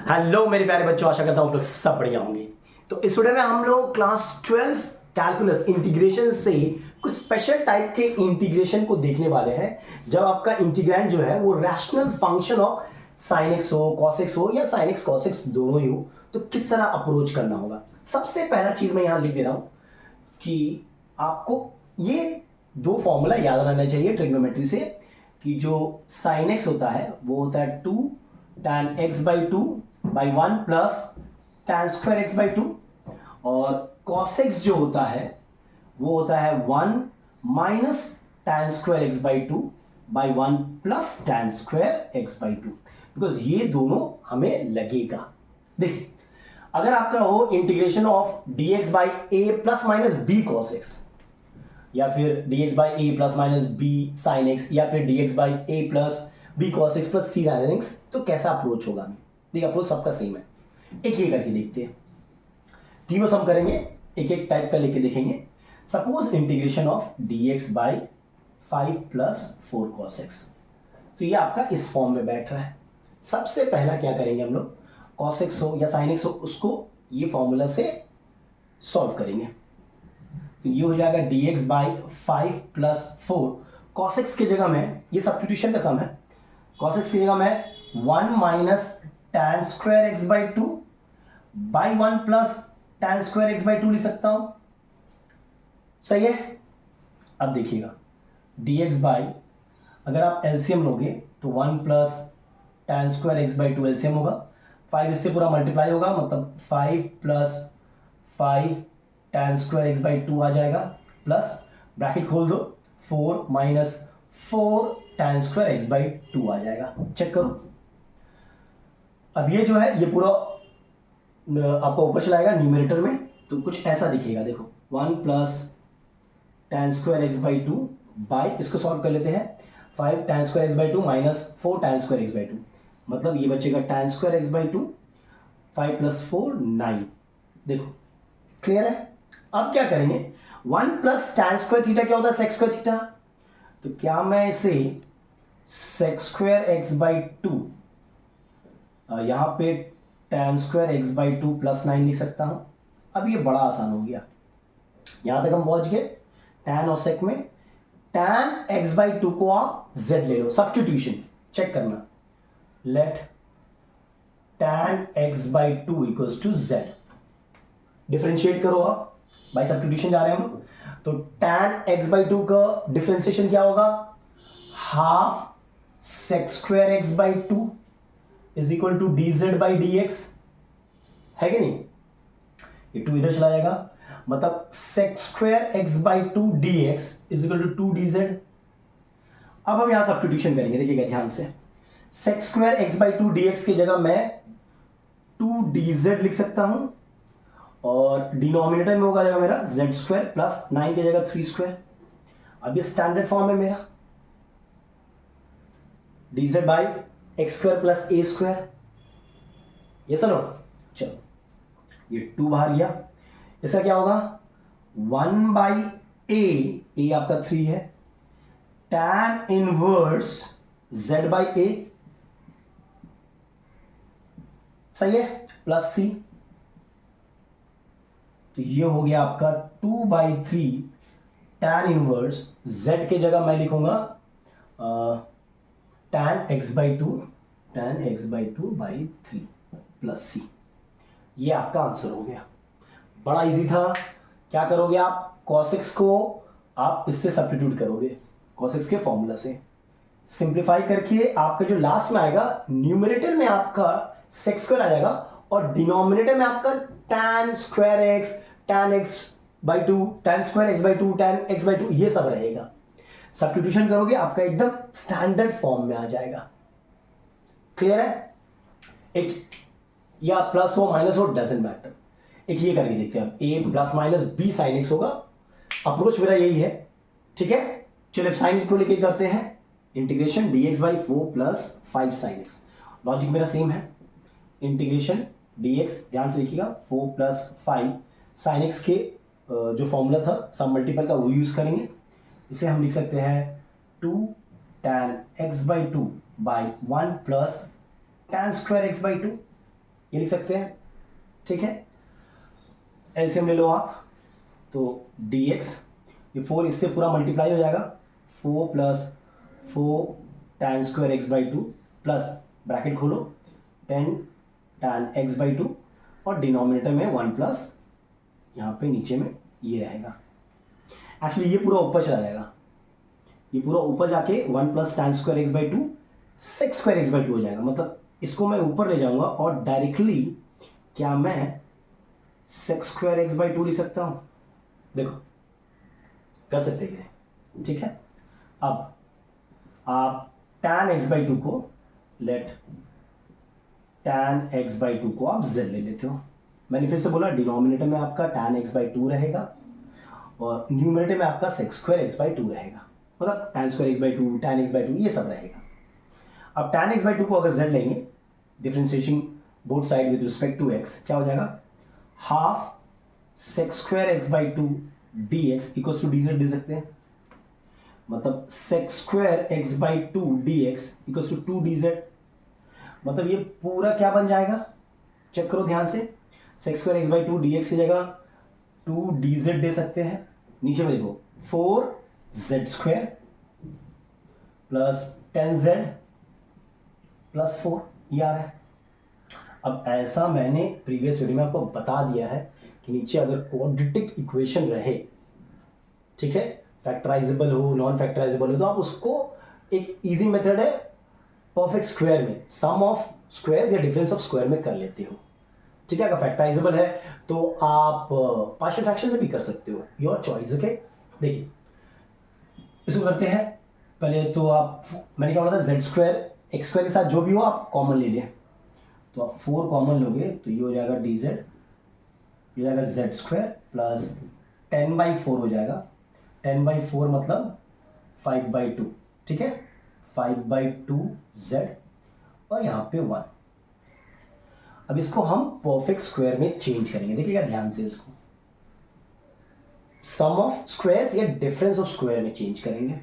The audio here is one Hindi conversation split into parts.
हेलो मेरे प्यारे बच्चों, आशा करता हूँ आप लोग सब बढ़िया होंगे। तो इस वीडियो में हम लोग क्लास 12 कैलकुलस इंटीग्रेशन से कुछ स्पेशल टाइप के इंटीग्रेशन को देखने वाले हैं। जब आपका इंटीग्रैंड जो है वो rational function of sine x हो, कॉस एक्स हो या साइन एक्स कॉस एक्स दोनों ही हो, तो किस तरह अप्रोच करना होगा। सबसे पहला चीज मैं यहाँ लिख दे रहा हूँ कि आपको ये दो फॉर्मूला याद रहना चाहिए ट्रिग्नोमेट्री से, कि जो साइन एक्स होता है वो होता है 2 tan x by 2 by 1 plus tan square x by 2, और cos x जो होता है वो होता है 1 minus tan square x by 2 by 1 plus tan square x by 2, because ये दोनों हमें लगेगा। देखिए, अगर आपका हो integration of dx by a plus minus b cos x, या फिर dx by a plus minus b sine x, या फिर dx by a plus b cos x plus c sine x, तो कैसा अप्रोच होगा। देखिए, अप्रोच सबका सेम है। एक ये करके देखते हैं, तीनों सम करेंगे, एक एक टाइप का लेके देखेंगे। Suppose integration of dx by 5 plus 4 cos x, तो ये आपका इस फॉर्म में बैठ रहा है। सबसे पहला क्या करेंगे हम लोग, कॉस एक्स हो या साइन एक्स हो उसको ये फॉर्मूला से सॉल्व करेंगे। तो ये हो जाएगा dx by 5 plus 4, cos x की जगह में, ये सब्स्टिट्यूशन का सम है, कॉस एक्स की जगह में 1 minus tan square x by 2 by 1 plus tan square x by 2 लिख सकता हूं। सही है। अब देखिएगा dx बाई, अगर आप एलसीएम लोगे तो 1 plus tan square x by 2 LCM होगा, 5 इससे पूरा मल्टीप्लाई होगा, मतलब 5 plus 5 tan square x by 2 आ जाएगा, प्लस ब्रैकेट खोल दो 4 minus 4 tan square x by 2 आ जाएगा। चेक करो, अब ये जो है ये पूरा आपका ऊपर चलाएगा न्यूमरेटर में, तो कुछ ऐसा दिखेगा। देखो 1 plus tan square x by 2 by, इसको सॉल्व कर लेते हैं, 5 tan square x by 2 minus 4 tan square x by 2, मतलब ये बचेगा tan square x by 2, 5 plus 4 9। देखो क्लियर है। अब क्या करेंगे, 1 प्लस tan स्क्वायर थीटा क्या होता है, सेक स्क्वायर थीटा, तो क्या मैं इसे सेक स्क्वायर एक्स बाई 2, यहां पे tan square x by 2 plus 9 लिख सकता हूं। अब ये बड़ा आसान हो गया, यहां तक हम पहुंच गए। tan और sec में tan x बाई 2 को आप z ले लो, सब्स्टिट्यूशन चेक करना, let tan x by 2 equals to z, differentiate करो आप, बाई सब्स्टिट्यूशन जा रहे हैं हम, तो tan x बाई 2 का डिफरेंशिएशन क्या होगा, half sec square x by 2 is equal to d z by d x, है कि नहीं। ये 2 इधर चला जाएगा, मतलब sec square x by 2 d x is equal to 2 d z. अब हम यहां सब्स्टिट्यूशन करेंगे, देखिएगा ध्यान से, sec square x by 2 d x की जगह मैं 2 डी जेड लिख सकता हूं, और डिनोमिनेटर में होगा जाएगा मेरा जेड स्क्वायर प्लस 9 की जगह 3 स्क्वायर। अब ये स्टैंडर्ड फॉर्म है मेरा, D z by x square plus A square, ये सुनो। चलो ये 2 बाहर गया, इसका क्या होगा 1 बाई ए आपका 3 है, tan इनवर्स z बाई ए, सही है, प्लस सी, तो ये हो गया आपका 2 बाई 3 tan इनवर्स z के जगह मैं लिखूंगा tan x by 2, tan x by 2 by 3 plus C. ये आपका आंसर हो गया, बड़ा इजी था। क्या करोगे आप, cos x को आप इससे सब्स्टिट्यूट करोगे, cos x के फॉर्मूला से सिंप्लीफाई करके आपका जो लास्ट में आएगा, न्यूमरेटर में आपका sec स्क्वायर आ जाएगा, और डिनोमिनेटर में आपका tan square x, tan x by 2, tan square x by 2, tan x by 2, ये सब रहेगा। सब्स्टिट्यूशन करोगे आपका एकदम स्टैंडर्ड फॉर्म में आ जाएगा। क्लियर है। एक या प्लस हो माइनस हो डजेंट मैटर, एक ये करके देखते हैं, a plus minus b sine x होगा। अप्रोच मेरा यही है, ठीक है। चलो अब साइन को लेके करते हैं, integration dx by 4 plus 5 sine x, logic मेरा सेम है, इंटीग्रेशन dx, ध्यान से देखिएगा 4 प्लस 5 साइन एक्स के जो फॉर्मूला था सब मल्टीपल का वो यूज करेंगे। इसे हम लिख सकते हैं 2 tan x by 2 by 1 plus tan square x by 2, ये लिख सकते हैं, ठीक है। एलसीएम ले लो आप, तो dx, ये 4 इससे पूरा मल्टीप्लाई हो जाएगा, 4 plus 4 tan square x by two plus bracket खोलो 10 tan x बाई टू, और डिनोमिनेटर में 1 प्लस यहाँ पे नीचे में ये रहेगा। एक्चुअली ये पूरा ऊपर चला जाएगा, ये पूरा ऊपर जाके 1 plus tan square x by to sex square x by to हो जाएगा। मतलब इसको मैं ऊपर ले जाऊंगा और डायरेक्टली क्या मैं sex square x by to लिख सकता हूँ? देखो कर सकते हैं, ठीक है। अब आप tan x बाई टू को let tan x by two को आप z ले लेते हो। मैंने फिर से बोला डिनोमिनेटर में आपका tan x बाई टू रहेगा और न्यूमरेटर में आपका sex square x by to रहेगा, मतलब tan square x by to, tan x by to, ये सब रहेगा। अब tan x बाई टू को अगर z लेंगे, differentiation both side with respect to x, क्या हो जाएगा? Half sec square x by two d x equal to d z दे सकते हैं। मतलब sec square x by two d x equal to 2 d z. मतलब ये पूरा क्या बन जाएगा, चेक करो ध्यान से। Sex square x by two d x की जगह 2 डी जेड दे सकते हैं। नीचे में देखो 4 Z square plus 10 Z plus 4, ये आ रहा है। अब ऐसा मैंने प्रीवियस वीडियो में आपको बता दिया है कि नीचे अगर क्वाड्रेटिक इक्वेशन रहे, ठीक है, फैक्टराइजेबल हो, नॉन फैक्टराइजेबल हो, तो आप उसको एक इजी मेथड है परफेक्ट स्क्वायर में, सम ऑफ स्क्वायर्स या डिफरेंस ऑफ स्क्वायर में कर लेते हो, ठीक है। अगर फैक्टराइजेबल है तो आप पार्शियल फ्रैक्शन से भी कर सकते हो, योर चॉइस, ओके। देखिए इसको करते हैं। पहले तो आप, मैंने क्या बोला था, जेड स्क्वायर एक्स स्क्वायर के साथ जो भी हो आप कॉमन ले लें, तो आप 4 कॉमन लोगे तो ये हो जाएगा डी जेड, ये हो जाएगा जेड स्क्वायर प्लस 10 बाई 4 हो जाएगा। 10 बाई 4 मतलब 5 बाई 2, ठीक है, 5 बाई 2 जेड और यहाँ पे 1। अब इसको हम परफेक्ट स्क्वायर में चेंज करेंगे, देखिएगा ध्यान से। इसको सम ऑफ स्क्वायर्स या डिफरेंस ऑफ स्क्वायर में चेंज करेंगे।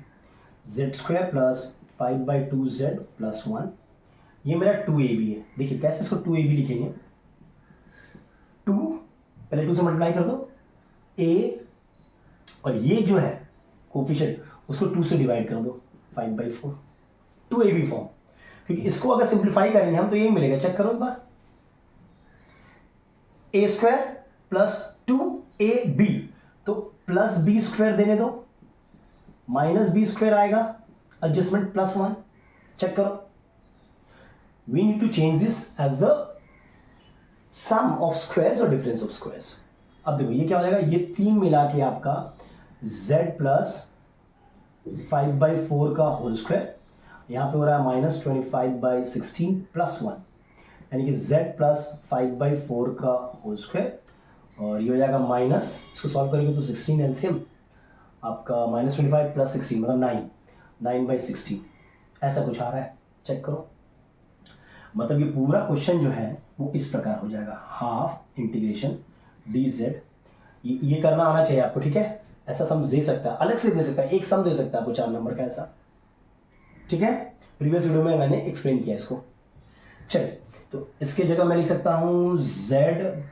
Z square plus 5 by 2 Z plus 1, ये मेरा 2ab है। देखिए कैसे इसको 2ab लिखेंगे, 2 पहले 2 से मल्टीप्लाई कर दो a, और ये जो है कोफिशिएंट उसको 2 से डिवाइड कर दो, 5 बाई 4, 2ab फॉर्म। क्योंकि इसको अगर सिंप्लीफाई करेंगे हम तो यही मिलेगा, चेक करो एक बार, a स्क्वायर प्लस 2ab, तो प्लस b स्क्वायर देने दो, माइनस b स्क्वायर आएगा, एडजस्टमेंट प्लस 1, चेक करो। We need to change this as the sum of squares or difference of squares. अब देखो ये क्या हो जाएगा, ये 3 मिला के आपका z प्लस 5 बाई 4 का होल स्क्वायर, यहाँ पे हो रहा है माइनस 25 बाई 16 प्लस 1, यानी कि z प्लस 5 बाई 4 का होल स्क्वायर, और ये हो जाएगा माइनस, इसको सॉल्व करेंगे तो 16 एलसीएम आपका माइनस 25 प्लस 16 मतलब 9 बाई 16, ऐसा कुछ आ रहा है, चेक करो। मतलब ये पूरा क्वेश्चन जो है वो इस प्रकार हो जाएगा, हाफ इंटीग्रेशन डी जेड, ये करना आना चाहिए आपको, ठीक है। ऐसा सम दे सकता है, अलग से दे सकता है, एक सम दे सकता है आपको 4 नंबर का ऐसा, ठीक है। प्रीवियस वीडियो में मैंने एक्सप्लेन किया इसको। चलिए तो इसके जगह मैं लिख सकता हूँ z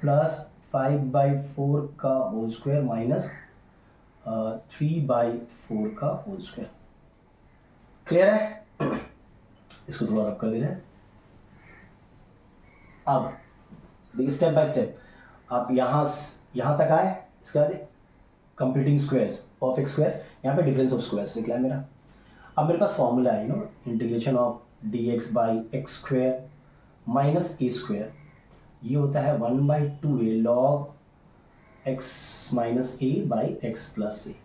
प्लस 5 बाई 4 का होल स्क्वायर माइनस 3 बाई 4 का होल स्क्वायर। क्लियर है? इसको थोड़ा रब कर दे रहे हैं। अब देखिए स्टेप बाय स्टेप आप यहाँ तक आए, इसके बाद कंप्लीटिंग स्क्वायर्स, परफेक्ट स्क्वायर्स, यहाँ पे डिफरेंस ऑफ स्क्वायर्स निकला है मेरा। अब मेरे पास फॉर्मूला है, integration of d x by x square minus a square, ये होता है 1 by 2a log x minus a by x plus a,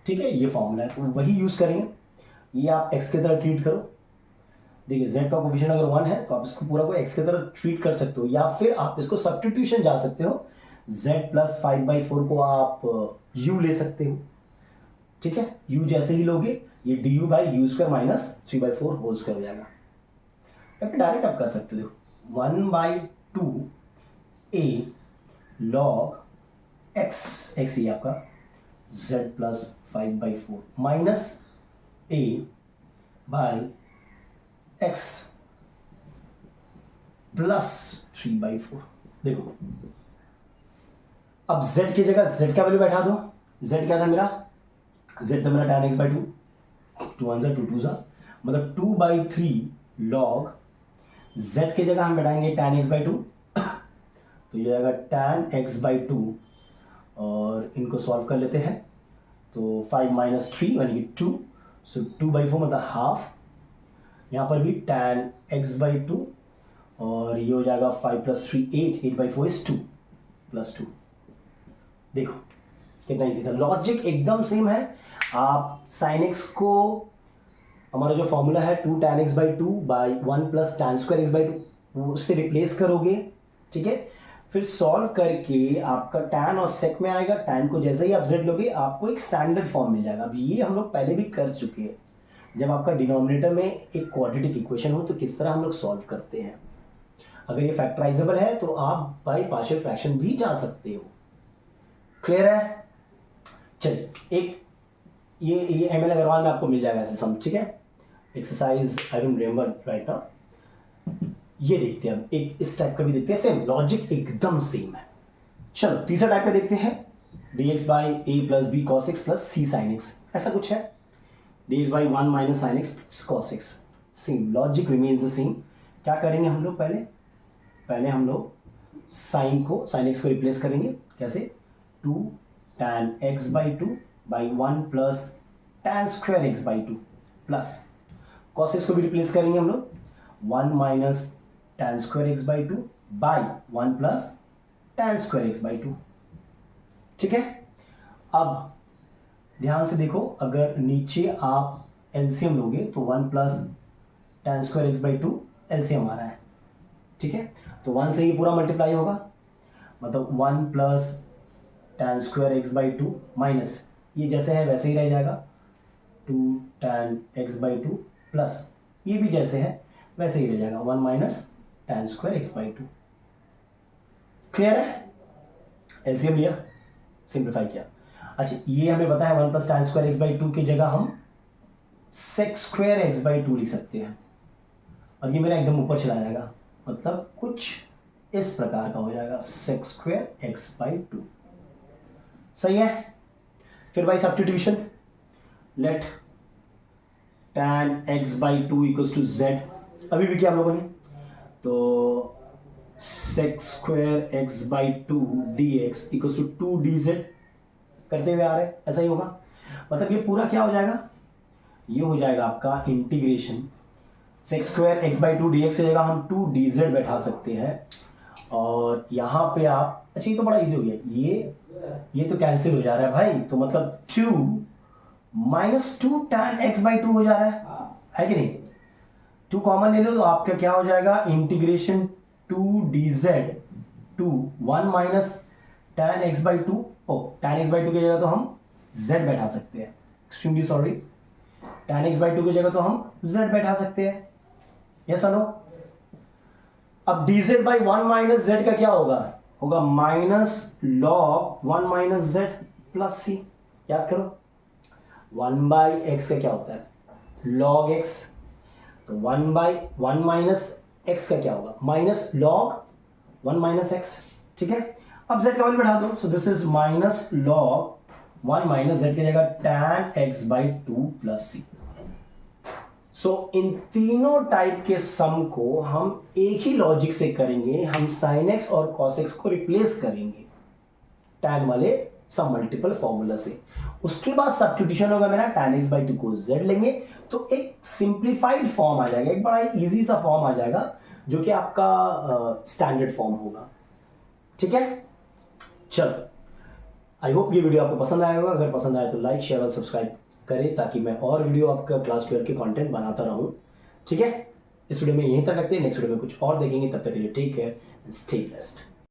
ठीक है। ये फॉर्मूला है, तो वही यूज़ करेंगे। ये आप x की तरह ट्रीट करो। देखिए z का कोफिशिएंट अगर 1 है तो आप इसको पूरा को x की तरह ट्रीट कर सकते हो, या फिर आप इसको सब्स्टिट्यूशन जा सकते हो, z प्लस 5 बाई 4 को आप u ले सकते हो, ठीक है। u जैसे ही लोगे ये d u by u square minus 3 by 4 whole square हो जाएगा, या फिर डायरेक्ट आप कर सकते हो। देखो 1 बाई 2a लॉग x ये आपका z plus 5 by 4 minus a by x plus 3/4। देखो अब z की जगह z का वैल्यू बैठा दो। z क्या था मेरा, z था मेरा tan x/2, 2 1 2 2 मतलब 2/3 log z की जगह हम बैठाएंगे tan x/2, तो ये आएगा tan x/2 और इनको सॉल्व कर लेते हैं। तो 5 - 3 यानी कि 2, सो 2/4 मतलब हाफ। यहाँ पर भी tan x/2 और ये हो जाएगा 5 + 3 8, 8/4 इज 2 + 2। देखो कितना इजी था, लॉजिक एकदम सेम है। आप sin x को, हमारा जो फॉर्मूला है 2 tan x/2 by 1 + tan square x/2 उससे रिप्लेस करोगे, ठीक है। फिर सॉल्व करके आपका tan और sec में आएगा। tan को जैसे ही आप z लोगे आपको एक स्टैंडर्ड फॉर्म मिल जाएगा। अब ये हम लोग पहले भी कर चुके हैं, जब आपका डिनोमिनेटर में एक क्वाड्रेटिक इक्वेशन हो तो किस तरह हम लोग सॉल्व करते हैं। अगर ये फैक्टराइजेबल है तो आप बाई पार्शियल फ्रैक्शन भी जा सकते हो। क्लियर है? चलिए एक ये ML अग्रवाल में आपको मिल जाएगा ऐसे सम, ठीक है। Exercise I don't remember right now. ये देखते हैं अब, एक इस टाइप का भी देखते हैं, सेम लॉजिक एकदम सेम है। चलो तीसरा टाइप का देखते हैं, dx/a + b cos x + c sin x, ऐसा कुछ है। dx/1 - sin x + cos x, same logic remains the same. क्या करेंगे हम लोग, पहले हम लोग sin x को रिप्लेस करेंगे। कैसे, 2 tan x/2 by 1 + tan square x/2 plus cos x को भी रिप्लेस करेंगे हम लोग 1 - tan square x/2 by 1 + tan square x/2, ठीक है। अब ध्यान से देखो, अगर नीचे आप एलसीएम लोगे तो 1 + tan square x/2 एलसीएम आ रहा है, ठीक है। तो 1 से ही पूरा मल्टीप्लाई होगा, मतलब 1 + tan square x/2 माइनस ये जैसे है वैसे ही रह जाएगा 2 tan x/2 प्लस ये भी जैसे है वैसे ही रह जाएगा 1 - tan square x/2। क्लियर है? एलसीएम लिया, सिंप्लीफाई किया। अच्छा ये हमें पता है 1 + tan square x/2 की जगह हम sec square x/2 लिख सकते हैं, और ये मेरा एकदम ऊपर चला जाएगा, मतलब कुछ इस प्रकार का हो जाएगा sec square x/2। सही है। फिर by substitution, let tan x/2 = z, अभी भी किया हम लोगों ने, तो sec square x/2 dx = 2dz करते हुए आ रहे हैं, ऐसा ही होगा। मतलब ये पूरा क्या हो जाएगा, ये हो जाएगा आपका integration sec square x/2 dx की जगह हम 2dz बैठा सकते हैं, और यहाँ पे आप, अच्छा ये तो बड़ा इजी हो गया, ये तो कैंसिल हो जा रहा है भाई, तो मतलब 2 - 2 tan x/2 हो जा रहा है कि नहीं। 2 कॉमन ले लो तो आपका क्या हो जाएगा, integration 2dz to 1 - tan x/2, tan x/2 की जगह तो हम z बैठा सकते हैं, एक्सट्रीमली सॉरी, tan x/2 की जगह तो हम z बैठा सकते हैं, यस और नो। अब dz/1 - z का क्या होगा -log 1 - z + c। याद करो 1/x का क्या होता है, log x, तो 1/1 - x का क्या होगा, -log 1 - x, ठीक है। अब z का वैल्यू बैठा दो, so this is -log 1 - z की जगह tan x/2 + c। सो इन तीनों टाइप के सम को हम एक ही लॉजिक से करेंगे, हम sin x और cos x को रिप्लेस करेंगे tan वाले सम मल्टीपल फॉर्मूला से। उसके बाद सब्स्टिट्यूशन होगा मेरा, tan x/2 को z लेंगे तो एक सिंप्लीफाइड फॉर्म आ जाएगा, एक बड़ा इजी सा फॉर्म आ जाएगा जो कि आपका स्टैंडर्ड फॉर्म होगा, ठीक है। चलो आई होप ये वीडियो आपको पसंद आया होगा, अगर पसंद आया तो लाइक शेयर और सब्सक्राइब करें ताकि मैं और वीडियो आपका क्लास 12 के कंटेंट बनाता रहूं, ठीक है। इस वीडियो में यहीं तक रखते हैं, नेक्स्ट वीडियो में कुछ और देखेंगे, तब तक के लिए टेक केयर, स्टे ब्लेस्ड।